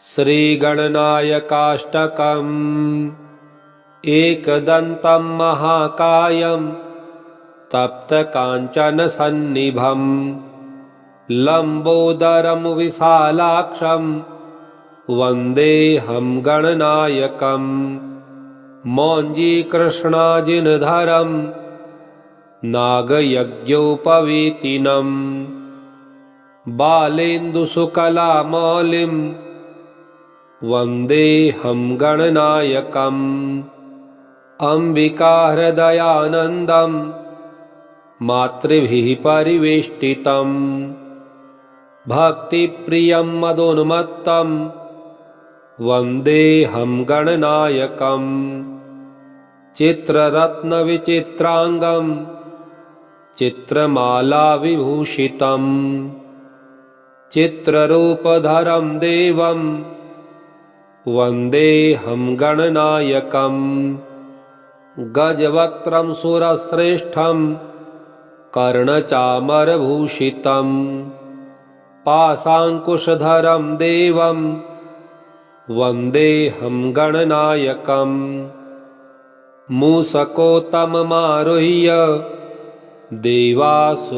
श्रीगणनायकाष्टकम्। एकदन्तं महाकायं तप्तकाञ्चनसन्निभं लम्बोदरं विशालाक्षं वन्देऽहं गणनायकम्। मौञ्जीकृष्णाजिनधरं नागयज्ञोपवीतिनं बालेन्दुशुकलामौलिं वन्देऽहं गणनायकम्। अम्बिकाहृदयानन्दं मातृभिः परिवेष्टितं भक्तिप्रियं मदोन्मत्तं वन्देऽहं गणनायकम्। चित्ररत्नविचित्राङ्गं चित्रमालाविभूषितं चित्ररूपधरं देवं वन्देऽहं गणनायकम्। गजवक्त्रं सुरश्रेष्ठं कर्णचामरभूषितं पाशाङ्कुशधरं देवं वन्देऽहं गणनायकम्। मूषकोत्तममारुह्य देवासुरमहाहवे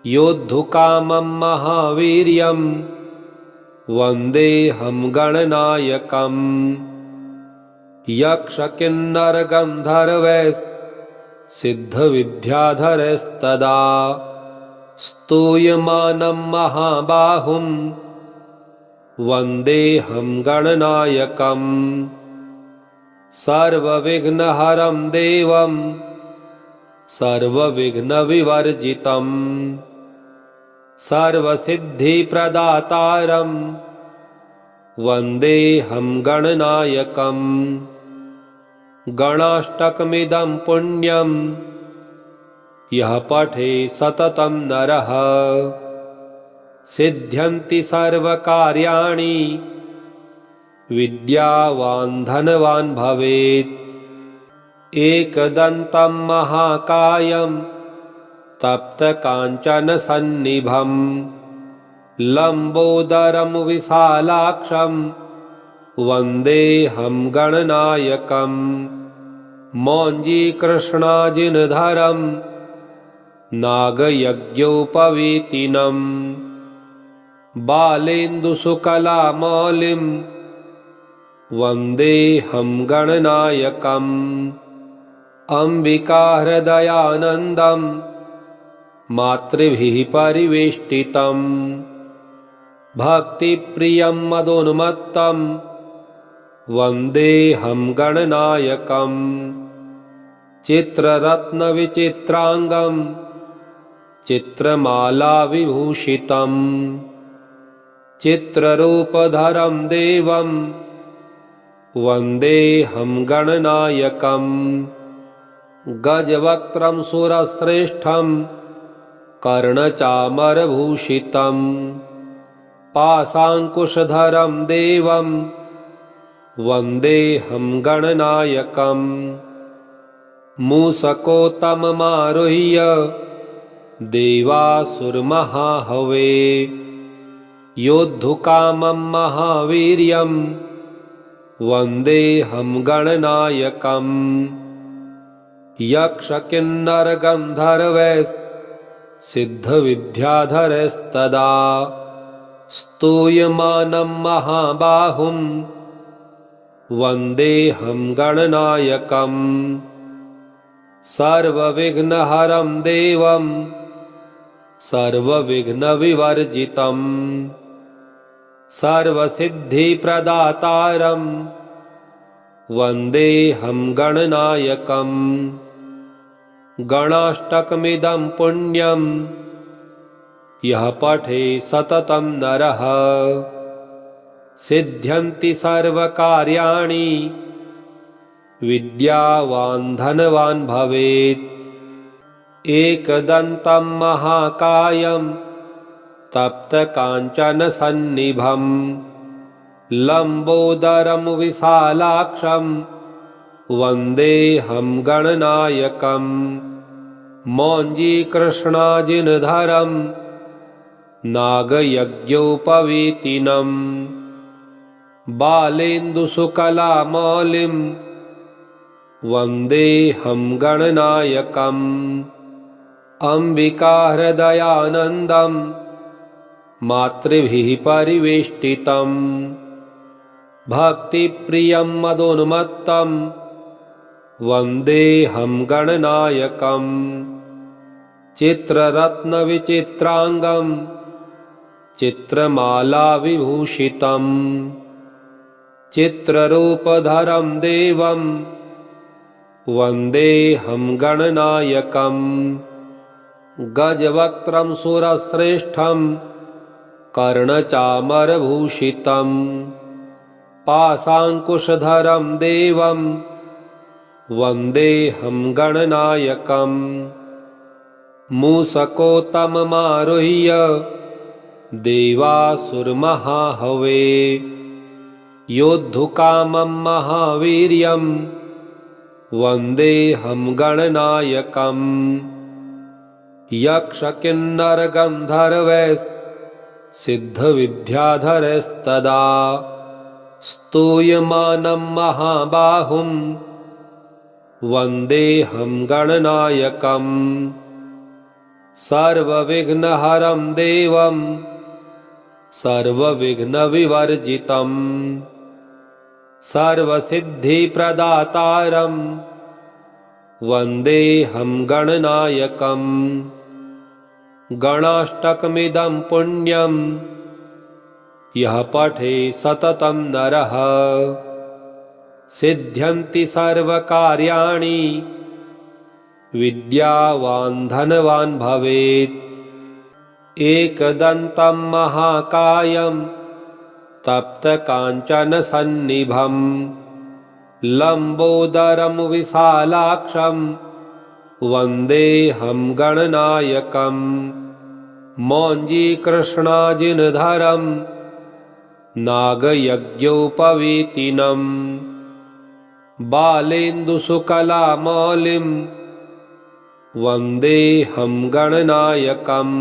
योद्धुकामं महावीर्यं वन्देऽहं गणनायकम्। यक्षकिन्नरगन्धर्वैस्सिद्धविद्याधरैस्तदा स्तूयमानं महाबाहुं वन्देऽहं गणनायकम्। सर्वविघ्नहरं देवं सर्वविघ्नविवर्जितं सर्वसिद्धिप्रदातारं वन्देऽहं गणनायकम्। गणाष्टकमिदं पुण्यं यः पठे सततं नरः सिद्ध्यन्ति सर्वकार्याणि विद्यावान् धनवान् भवेत्। एकदन्तं महाकायं तप्तकाञ्चनसन्निभं लम्बोदरं विशालाक्षं वन्देऽहं गणनायकम्। मौञ्जीकृष्णाजिनधरं नागयज्ञोपवीतिनं बालेन्दुशुकलामौलिं वन्देऽहं गणनायकम्। अम्बिकाहृदयानन्दं मातृभिः परिवेष्टितं भक्तिप्रियं मदोन्मत्तं वन्देऽहं गणनायकम्। चित्ररत्नविचित्राङ्गं चित्रमालाविभूषितं चित्ररूपधरं देवं वन्देऽहं गणनायकम्। गजवक्त्रं सुरश्रेष्ठं कर्णचामरभूषितं पाशाङ्कुशधरं देवं वन्देऽहं गणनायकम्। मूषकोत्तममारुह्य देवासुरमहाहवे योद्धुकामं महावीर्यं वन्देऽहं गणनायकम्। यक्षकिन्नरगन्धर्वैस्सिद्धविद्याधरैस्तदा स्तूयमानं महाबाहुं वन्देऽहं गणनायकम्। सर्वविघ्नहरं देवं सर्वविघ्नविवर्जितं सर्वसिद्धिप्रदातारं वन्देऽहं गणनायकम्। गणाष्टकमिदं पुण्यं यः पठे सततं नरः सिद्ध्यन्ति सर्वकार्याणि विद्यावान् धनवान् भवेत्। एकदन्तं महाकायं तप्तकाञ्चनसन्निभं लम्बोदरं विशालाक्षं वन्देऽहं गणनायकम्। मौञ्जीकृष्णाजिनधरं नागयज्ञोपवीतिनम् बालेन्दुसुकलामौलिं वन्देऽहं गणनायकम् अम्बिकाहृदयानन्दं मातृभिः परिवेष्टितम् भक्तिप्रियं मदोन्मत्तं वन्देऽहं गणनायकम् चित्ररत्नविचित्राङ्गं चित्रमालाविभूषितं चित्ररूपधरं देवं वन्देऽहं गणनायकम् गजवक्त्रं सुरश्रेष्ठं कर्णचामरभूषितं पाशाङ्कुशधरं देवं वन्देऽहं गणनायकम् मूषकोत्तममारुह्य देवासुरमहाहवे योद्धुकामं महावीर्यं वन्देऽहं गणनायकम् यक्षकिन्नरगन्धर्वैस्सिद्धविद्याधरैस्तदा स्तूयमानं महाबाहुं वन्देऽहं गणनायकम् सर्वविघ्नहरं देवं सर्वविघ्नविवर्जितं सर्वसिद्धिप्रदातारं वन्देऽहं गणनायकम् गणाष्टकमिदं पुण्यं यः पठे सततं नरः सिद्ध्यन्ति सर्वकार्याणि विद्यावान् धनवान् भवेत् एकदन्तं महाकायं तप्तकाञ्चनसन्निभं लम्बोदरं विशालाक्षं वन्देऽहं गणनायकम् मौञ्जीकृष्णाजिनधरं नागयज्ञोपवीतिनं बालेन्दुसुकलामौलिं वन्देऽहं गणनायकम्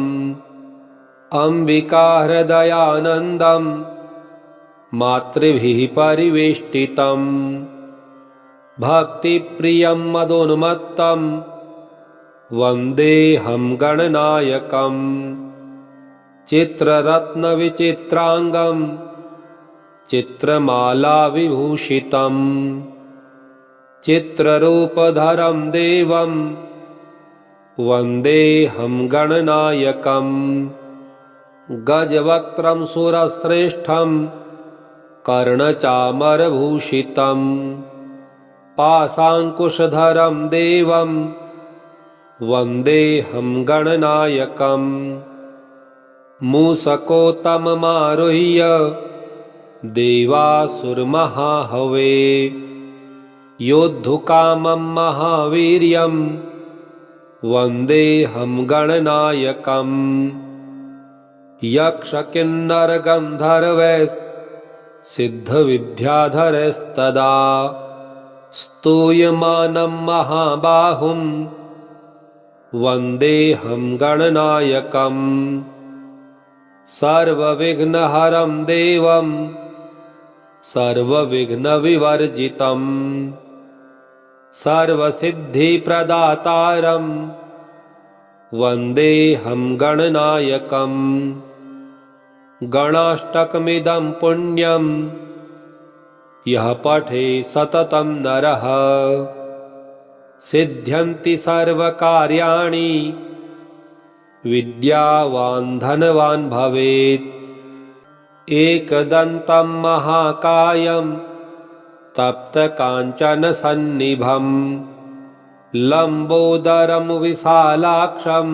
अम्बिकाहृदयानन्दं मातृभिः परिवेष्टितं भक्तिप्रियं मदोन्मत्तं वन्देऽहं गणनायकम् चित्ररत्नविचित्राङ्गं चित्रमालाविभूषितं चित्ररूपधरं देवं वन्देऽहं गणनायकम् गजवक्त्रं सुरश्रेष्ठं कर्णचामरभूषितं पाशाङ्कुशधरं देवं वन्देऽहं गणनायकम् मूषकोत्तममारुह्य देवासुरमहाहवे योद्धुकामं महावीर्यं वन्देऽहं गणनायकम् यक्षकिन्नरगन्धर्वैस्सिद्धविद्याधरैस्तदा स्तूयमानं महाबाहुं वन्देऽहं गणनायकम् सर्वविघ्नहरं देवं सर्वविघ्नविवर्जितं सर्वसिद्धिप्रदातारं वन्देऽहं गणनायकम् गणाष्टकमिदं पुण्यं यः पठे सततं नरः सिद्ध्यन्ति सर्वकार्याणि विद्यावान् धनवान् भवेत् एकदन्तं महाकायं तप्तकाञ्चनसन्निभं लम्बोदरं विशालाक्षं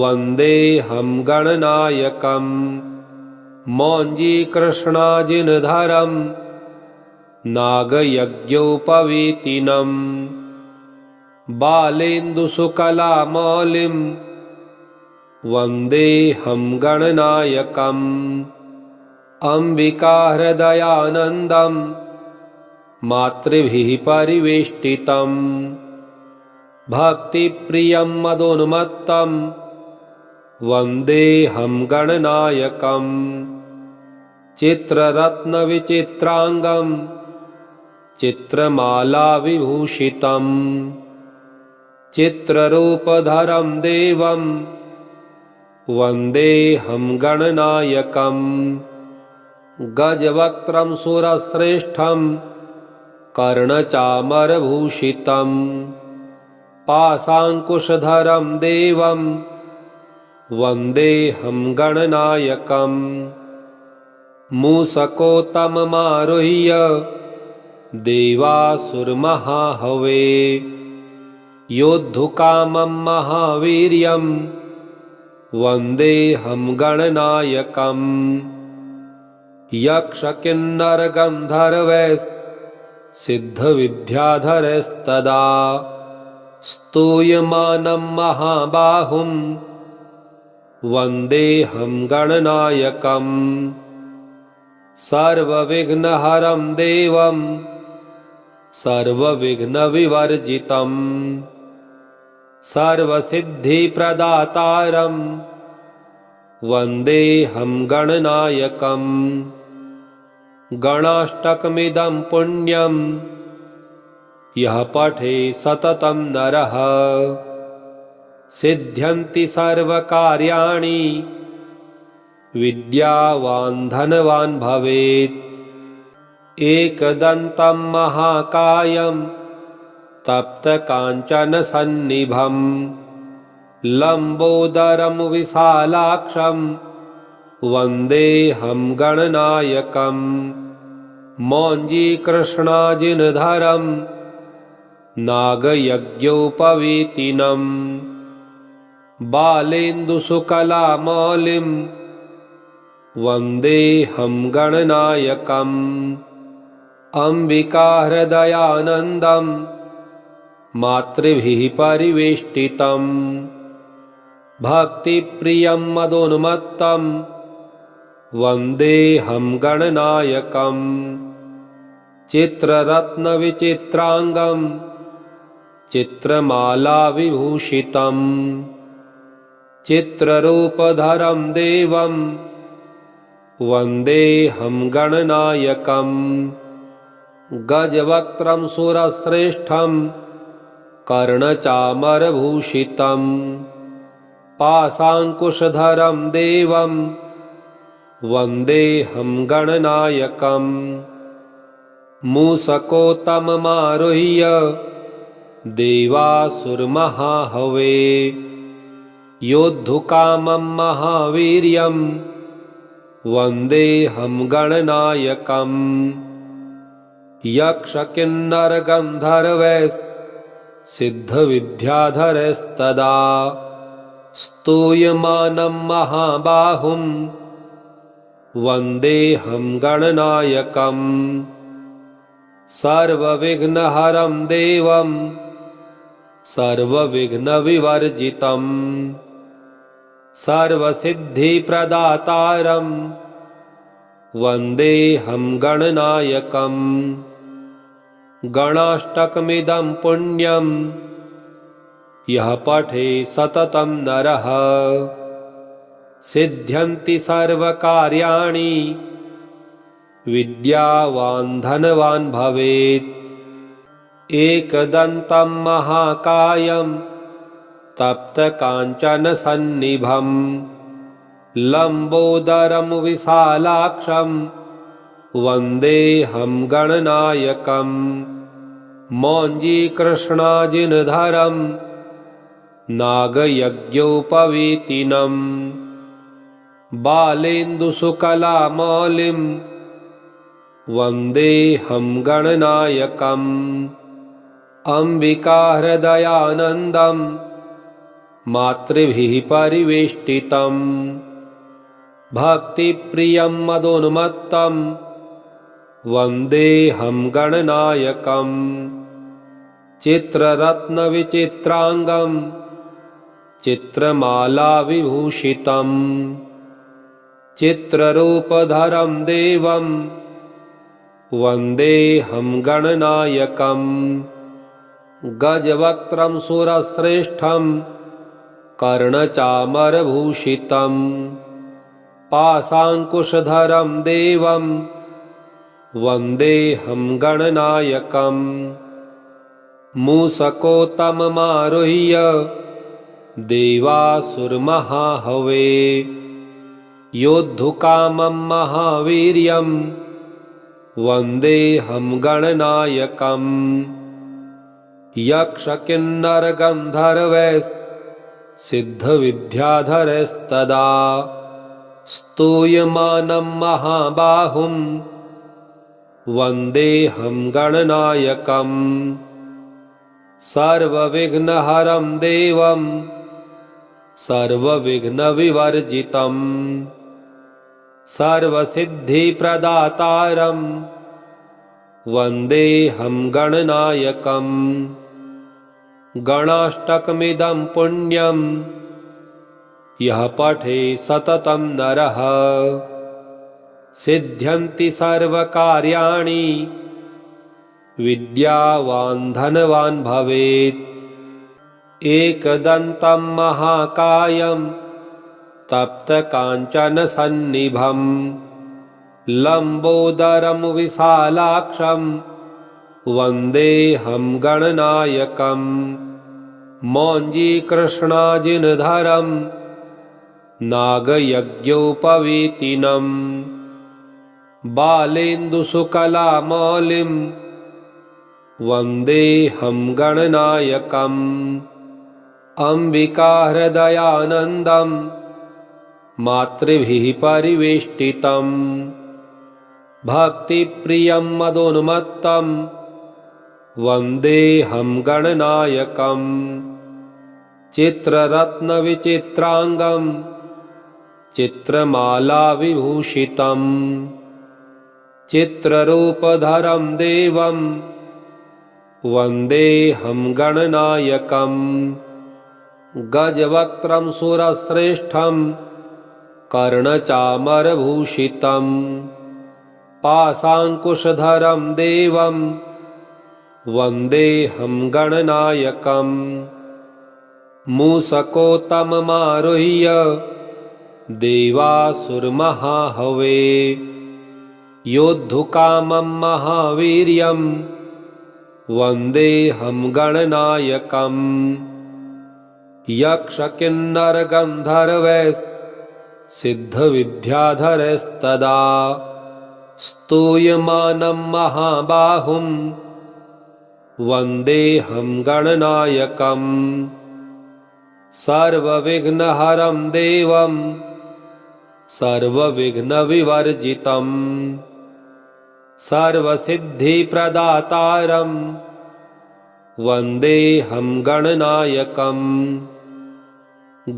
वन्देऽहं गणनायकम् वन्देऽहं गणनायकम् चित्ररत्नविचित्राङ्गम् चित्रमालाविभूषितम् चित्ररूपधरं देवं वन्देऽहं गणनायकम् गजवक्त्रं सुरश्रेष्ठं कर्णचामरभूषितं पाशाङ्कुशधरं देवं वन्देऽहं गणनायकम् मूषकोत्तममारुह्य देवासुरमहाहवे योद्धुकामं महावीर्यं वन्देऽहं गणनायकम् यक्षकिन्नरगन्धर्वैस्सिद्धविद्याधरैस्तदा स्तूयमानं महाबाहुं वन्देऽहं गणनायकम् सर्वविघ्नहरं देवं सर्वविघ्नविवर्जितं सर्वसिद्धिप्रदातारं वन्देऽहं गणनायकम् गणाष्टकमिदं पुण्यं यः पठे सततं नरः सिद्ध्यन्ति सर्वकार्याणि विद्यावान् धनवान् भवेत् एकदन्तं महाकायं तप्तकाञ्चनसन्निभं लम्बोदरं विशालाक्षं वन्देऽहं गणनायकम् मौञ्जीकृष्णाजिनधरं नागयज्ञोपवीतिनं बालेन्दुशुकलामौलिं वन्देऽहं गणनायकम् अम्बिकाहृदयानन्दं मातृभिः परिवेष्टितं भक्तिप्रियं मदोन्मत्तं वन्देऽहं गणनायकम् चित्ररत्नविचित्राङ्गं चित्रमालाविभूषितं चित्ररूपधरं देवं वन्देऽहं गणनायकम् गजवक्त्रं सुरश्रेष्ठं कर्णचामरभूषितं पाशाङ्कुशधरं देवं वन्देऽहं गणनायकम् मूषकोत्तममारुह्य देवासुरमहाहवे योद्धुकामं महावीर्यं वन्देऽहं गणनायकम् यक्षकिन्नरगन्धर्वैस्सिद्धविद्याधरैस्तदा स्तूयमानं महाबाहुं वन्देऽहं गणनायकम् सर्वविघ्नहरं देवं सर्वविघ्नविवर्जितं सर्वसिद्धिप्रदातारं वन्देऽहं गणनायकम् गणाष्टकमिदं पुण्यं यः पठे सततं नरः सिद्ध्यन्ति सर्वकार्याणि विद्यावान् धनवान् भवेत् एकदन्तं महाकायं तप्तकाञ्चनसन्निभं लम्बोदरं विशालाक्षं वन्देऽहं गणनायकम् मौञ्जीकृष्णाजिनधरं नागयज्ञोपवीतिनं बालेन्दुशुकलामौलिं वन्देऽहं गणनायकम् अम्बिकाहृदयानन्दं मातृभिः परिवेष्टितं भक्तिप्रियं मदोन्मत्तं वन्देऽहं गणनायकम् चित्ररत्नविचित्राङ्गं चित्रमालाविभूषितं चित्ररूपधरं देवं वन्देऽहं गणनायकम् गजवक्त्रं सुरश्रेष्ठं कर्णचामरभूषितं पाशाङ्कुशधरं देवं वन्देऽहं गणनायकम् मूषकोत्तममारुह्य देवासुरमहाहवे योद्धुकामं महावीर्यं वन्देऽहं गणनायकम् यक्षकिन्नरगन्धर्वैस्सिद्धविद्याधरैस्तदा स्तूयमानं महाबाहुं वन्देऽहं गणनायकम् सर्वविघ्नहरं देवं सर्वविघ्नविवर्जितं सर्वसिद्धिप्रदातारं वन्देऽहं गणनायकम् गणाष्टकमिदं पुण्यं यः पठे सततं नरः सिद्ध्यन्ति सर्वकार्याणि विद्यावान् धनवान् भवेत् एकदन्तं महाकायं तप्तकाञ्चनसन्निभं लम्बोदरं विशालाक्षं वन्देऽहं गणनायकम् मौञ्जीकृष्णाजिनधरं नागयज्ञोपवीतिनं बालेन्दुशुकलामौलिं वन्देऽहं गणनायकम् अम्बिकाहृदयानन्दं मातृभिः परिवेष्टितं भक्तिप्रियं मदोन्मत्तं वन्देऽहं गणनायकम् चित्ररत्नविचित्राङ्गं चित्रमालाविभूषितं चित्ररूपधरं देवं वन्देऽहं गणनायकम् गजवक्त्रं सुरश्रेष्ठं कर्णचामरभूषितं पाशाङ्कुशधरं देवं वन्देऽहं गणनायकम् मूषकोत्तममारुह्य देवासुरमहाहवे योद्धुकामं महावीर्यं वन्देऽहं गणनायकम् यक्षकिन्नरगन्धर्वैस्सिद्धविद्याधरैस्तदा स्तूयमानं महाबाहुं वन्देऽहं गणनायकम् सर्वविघ्नहरं देवं सर्वविघ्नविवर्जितं सर्वसिद्धिप्रदातारं वन्देऽहं गणनायकम्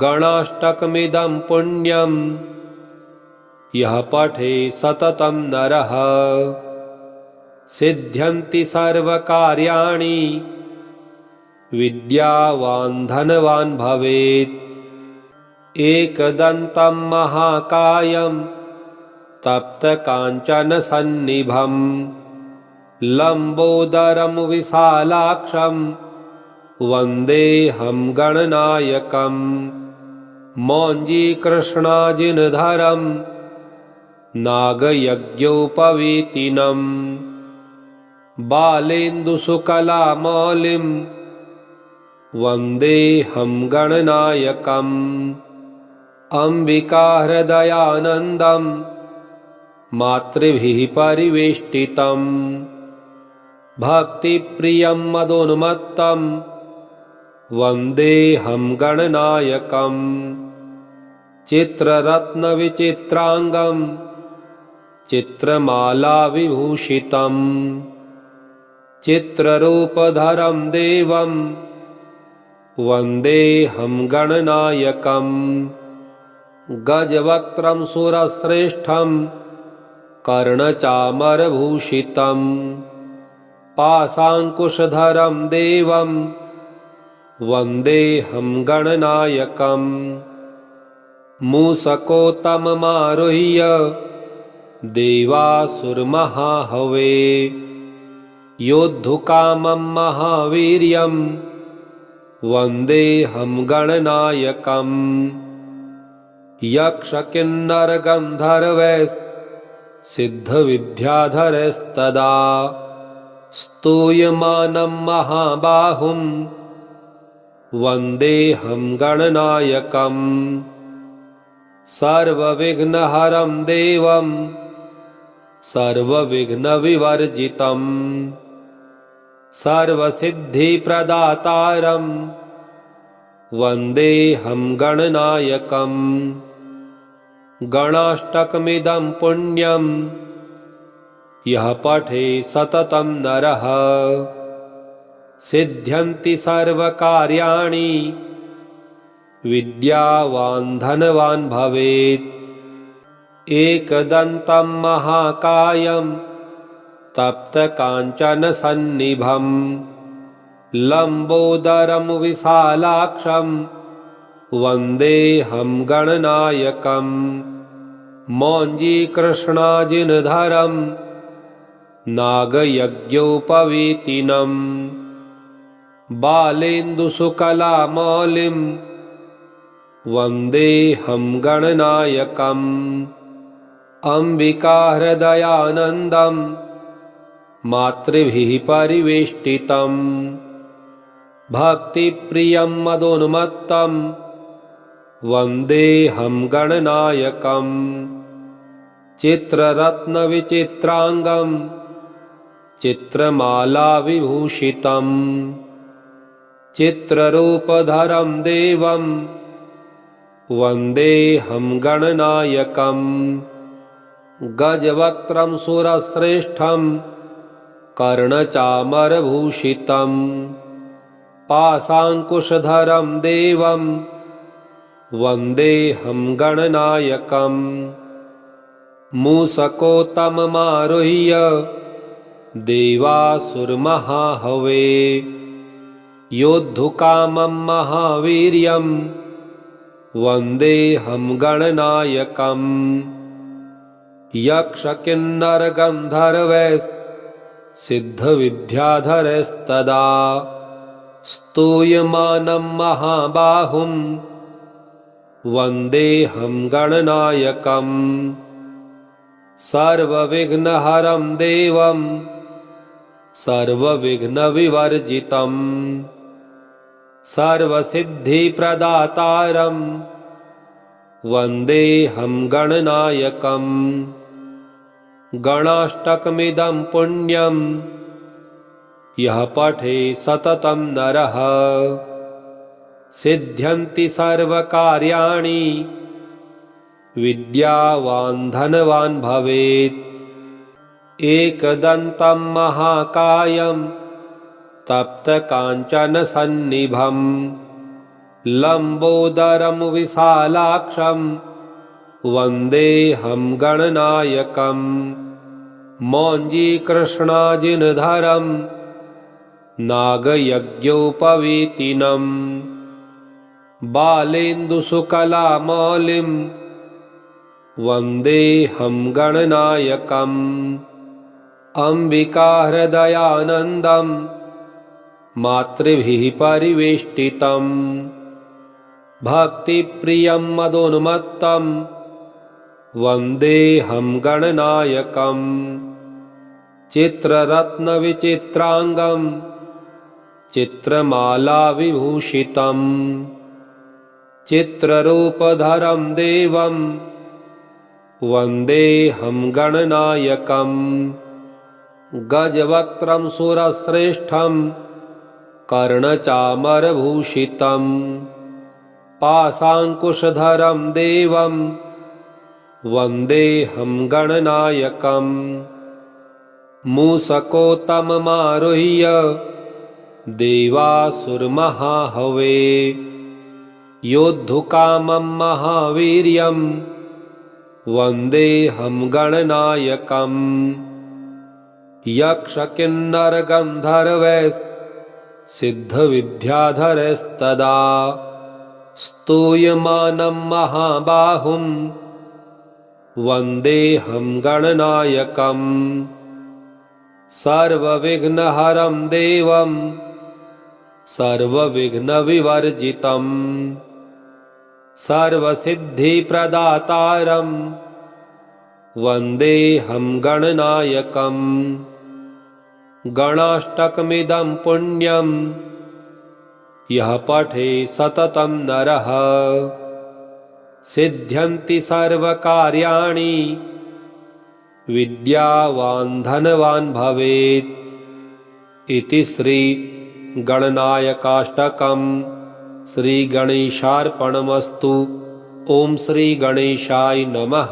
गणाष्टकमिदं पुण्यं यः पठे सततं नरः सिद्ध्यन्ति सर्वकार्याणि विद्यावान् धनवान् भवेत् एकदन्तं महाकायं तप्तकाञ्चनसन्निभं लम्बोदरं विशालाक्षं वन्देऽहं गणनायकम् मौञ्जीकृष्णाजिनधरं नागयज्ञोपवीतिनं बालेन्दुशुकलामौलिं वन्देऽहं गणनायकम् अम्बिकाहृदयानन्दं मातृभिः परिवेष्टितं भक्तिप्रियं मदोन्मत्तं वन्देऽहं गणनायकम् चित्ररत्नविचित्राङ्गं चित्रमालाविभूषितं चित्ररूपधरं देवं वन्देऽहं गणनायकम् गजवक्त्रं सुरश्रेष्ठं कर्णचामरभूषितं पाशाङ्कुशधरं देवं वन्देऽहं गणनायकम् मूषकोत्तममारुह्य देवासुरमहाहवे योद्धुकामं महावीर्यं वन्देऽहं गणनायकम् यक्षकिन्नरगन्धर्वैस्सिद्धविद्याधरैस्तदा स्तूयमानं महाबाहुं वन्देऽहं गणनायकम् सर्वविघ्नहरं देवं सर्वविघ्नविवर्जितं सर्वसिद्धिप्रदातारं वन्देऽहं गणनायकम् गणाष्टकमिदं पुण्यं यः पठे सततं नरः सिद्ध्यन्ति सर्वकार्याणि विद्यावान् धनवान् भवेत् एकदन्तं महाकायं तप्तकाञ्चनसन्निभं लम्बोदरं विशालाक्षं वन्देऽहं गणनायकम् मौञ्जीकृष्णाजिनधरं नागयज्ञोपवीतिनं बालेन्दुसुकलामौलिं वन्देऽहं गणनायकम् अम्बिकाहृदयानन्दं मातृभिः परिवेष्टितं भक्तिप्रियं मदोन्मत्तं वन्देऽहं गणनायकम् चित्ररत्नविचित्राङ्गं चित्रमालाविभूषितं चित्ररूपधरं देवं वन्देऽहं गणनायकम् गजवक्त्रं सुरश्रेष्ठं कर्णचामरभूषितं पाशाङ्कुशधरं देवं वन्देऽहं गणनायकम् मूषकोत्तममारुह्य देवासुरमहाहवे योद्धुकामं महावीर्यं वन्देऽहं गणनायकम् यक्षकिन्नरगन्धर्वैस्सिद्धविद्याधरैस्तदा स्तूयमानं महाबाहुं वन्देऽहं गणनायकम् सर्वविघ्नहरं देवं सर्वविघ्नविवर्जितं सर्वसिद्धिप्रदातारं वन्देऽहं गणनायकम् गणाष्टकमिदं पुण्यं यः पठे सततं नरः सिद्ध्यन्ति सर्वकार्याणि विद्यावान् धनवान् भवेत् एकदन्तं महाकायं तप्तकाञ्चनसन्निभं लम्बोदरं विशालाक्षं वन्देऽहं गणनायकम् मौञ्जीकृष्णाजिनधरं नागयज्ञोपवीतिनं बालेन्दुसुकलामौलिं वन्देऽहं गणनायकम् अम्बिकाहृदयानन्दं मातृभिः परिवेष्टितं भक्तिप्रियं मदोन्मत्तं वन्देऽहं गणनायकम् चित्ररत्नविचित्राङ्गं चित्रमालाविभूषितं चित्ररूपधरं देवं वन्देऽहं गणनायकम् गजवक्त्रं सुरश्रेष्ठं कर्णचामरभूषितं पाशाङ्कुशधरं देवं वन्देऽहं गणनायकम् मूषकोत्तममारुह्य देवासुरमहाहवे योद्धुकामं महावीर्यं वन्देऽहं गणनायकम् यक्षकिन्नरगन्धर्वैस्सिद्धविद्याधरैस्तदा स्तूयमानं महाबाहुं वन्देऽहं गणनायकम् सर्वविघ्नहरं देवं सर्वविघ्नविवर्जितम् सर्वसिद्धिप्रदातारम् वन्देऽहं गणनायकम्। गणाष्टकमिदं पुण्यं यः पठे सततं नरः सिद्ध्यन्ति सर्वकार्याणि विद्यावान् धनवान् भवेत्। इति श्री गणनायकाष्टकम्। श्री गणेशार्पणमस्तु। ओम श्री गणेशाय नमः।